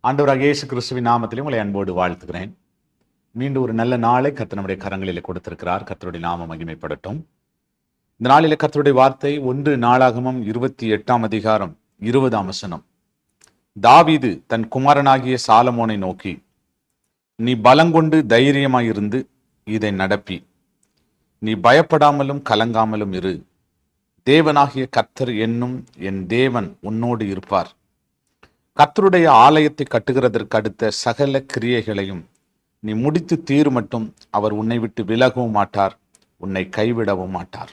ஆண்டவராக இயேசு கிறிஸ்துவின் நாமத்திலே உங்களை அன்போடு வாழ்த்துகிறேன். மீண்டும் ஒரு நல்ல நாளை கர்த்தர் நம்முடைய கரங்களிலே கொடுத்திருக்கிறார். கர்த்தருடைய நாமம் மகிமைப்படட்டும். இந்த நாளிலே கர்த்தருடைய வார்த்தை 1 நாளாகமம் 28ஆம் அதிகாரம் 20ஆம் வசனம். தாவீது தன் குமாரனாகிய சாலமோனை நோக்கி, நீ பலங்கொண்டு தைரியமாயிருந்து இதை நடப்பி, நீ பயப்படாமலும் கலங்காமலும் இரு. தேவனாகிய கர்த்தர் என்னும் என் தேவன் உன்னோடு இருப்பார். கர்த்தருடைய ஆலயத்தை கட்டுகிறதற்கு அடுத்த சகல கிரியைகளையும் நீ முடித்து தீரு மட்டும் அவர் உன்னை விட்டு விலகவும் மாட்டார், உன்னை கைவிடவும் மாட்டார்.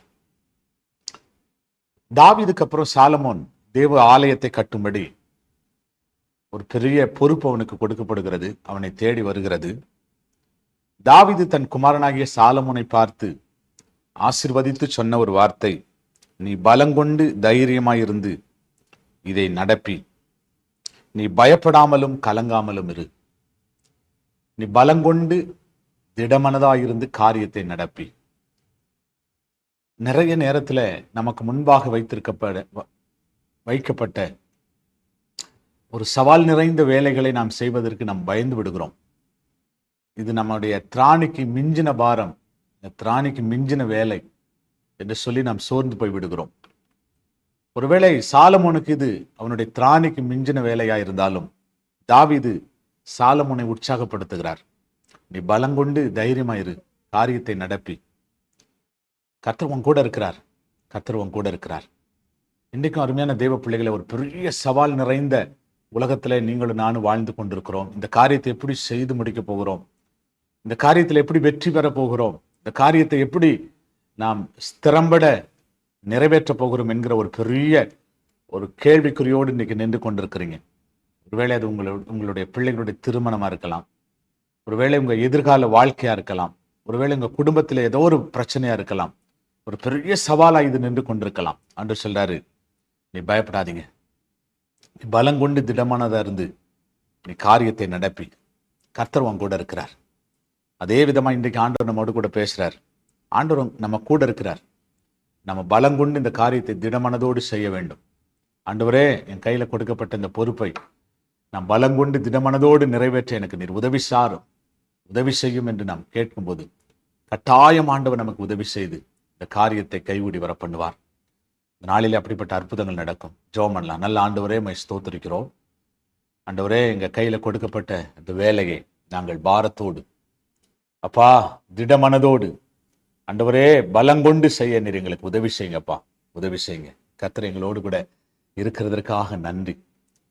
தாவீதுக்கு அப்புறம் சாலமோன் தேவ ஆலயத்தை கட்டும்படி ஒரு பெரிய பொறுப்பு அவனுக்கு கொடுக்கப்படுகிறது. அவனை தேடி வருகிறது. தாவீது தன் குமாரனாகிய சாலமோனை பார்த்து ஆசீர்வதித்து சொன்ன ஒரு வார்த்தை, நீ பலங்கொண்டு தைரியமாயிருந்து இதை நடப்பி, நீ பயப்படாமலும் கலங்காமலும் இரு. நீ பலங்கொண்டு திடமனதாயிருந்து காரியத்தை நடப்பி. நிறைய நேரத்தில் நமக்கு முன்பாக வைக்கப்பட்ட ஒரு சவால் நிறைந்த வேலைகளை நாம் செய்வதற்கு நாம் பயந்து விடுகிறோம். இது நம்முடைய திராணிக்கு மிஞ்சின பாரம், திராணிக்கு மிஞ்சின வேலை என்று சொல்லி நாம் சோர்ந்து போய் விடுகிறோம். ஒருவேளை சாலமோனுக்கு இது அவனுடைய திராணிக்கு மிஞ்சின வேலையா இருந்தாலும் தாவீது சாலமோனை உற்சாகப்படுத்துகிறார். நீ பலங்கொண்டு தைரியமாயிரு, காரியத்தை நடப்பி. கர்த்தர் உன் கூட இருக்கிறார், கர்த்தர் உன் கூட இருக்கிறார். இன்றைக்கும் அருமையான தேவ பிள்ளைகளை, ஒரு பெரிய சவால் நிறைந்த உலகத்துல நீங்களும் நானும் வாழ்ந்து கொண்டிருக்கிறோம். இந்த காரியத்தை எப்படி செய்து முடிக்க போகிறோம், இந்த காரியத்தில் எப்படி வெற்றி பெற போகிறோம், இந்த காரியத்தை எப்படி நாம் ஸ்திரம்பட நிறைவேற்ற போகிறோம் என்கிற ஒரு பெரிய ஒரு கேள்விக்குறியோடு இன்னைக்கு நின்று கொண்டிருக்கிறீங்க. ஒருவேளை அது உங்களுடைய பிள்ளைகளுடைய திருமணமா இருக்கலாம், ஒருவேளை உங்க எதிர்கால வாழ்க்கையா இருக்கலாம், ஒருவேளை உங்க குடும்பத்தில் ஏதோ ஒரு பிரச்சனையா இருக்கலாம். ஒரு பெரிய சவாலா இது நின்று கொண்டிருக்கலாம். ஆண்டவர் சொல்றாரு, நீ பயப்படாதீங்க, நீ பலங்கொண்டு திடமானதா இருந்து நீ காரியத்தை நடப்பி. கர்த்தர் உன் கூட இருக்கிறார். அதே விதமா இன்றைக்கு ஆண்டவர் நம்மோடு கூட பேசுறார். ஆண்டவர் நம்ம கூட இருக்கிறார். நம்ம பலங்கொண்டு இந்த காரியத்தை திடமனதோடு செய்ய வேண்டும். ஆண்டவரே, என் கையில கொடுக்கப்பட்ட இந்த பொறுப்பை நான் பலங்கொண்டு திடமனதோடு நிறைவேற்ற எனக்கு நீர் உதவி செய்யும் என்று நாம் கேட்கும்போது கட்டாயம் ஆண்டவர் நமக்கு உதவி செய்து இந்த காரியத்தை கைகூடி வர பண்ணுவார். இந்த நாளிலே அப்படிப்பட்ட அற்புதங்கள் நடக்கும். ஜெபம் பண்ணலாம். நல்ல ஆண்டவரே, மை ஸ்தோத்திரிக்கிறோம். ஆண்டவரே, எங்க கையில கொடுக்கப்பட்ட இந்த வேலையை நாங்கள் பாரத்தோடு, அப்பா, திடமனதோடு, ஆண்டவரே, பலங்கொண்டு செய்ய நீர் எங்களுக்கு உதவி செய்யுங்கப்பா, உதவி செய்யுங்க. கர்த்தர் எங்களோடு கூட இருக்கிறதற்காக நன்றி.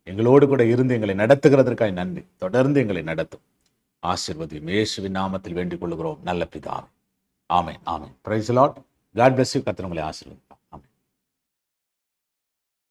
எங்களோடு கூட இருந்து எங்களை நடத்துகிறதற்காக நன்றி. தொடர்ந்து எங்களை நடத்தும். ஆசீர்வதியும். இயேசுவின் நாமத்தில் வேண்டிக் கொள்கிறோம் நல்ல பிதாவே. Amen, amen. Praise the Lord. God bless you. கர்த்தர் உங்களை ஆசீர்வதிப்பார்.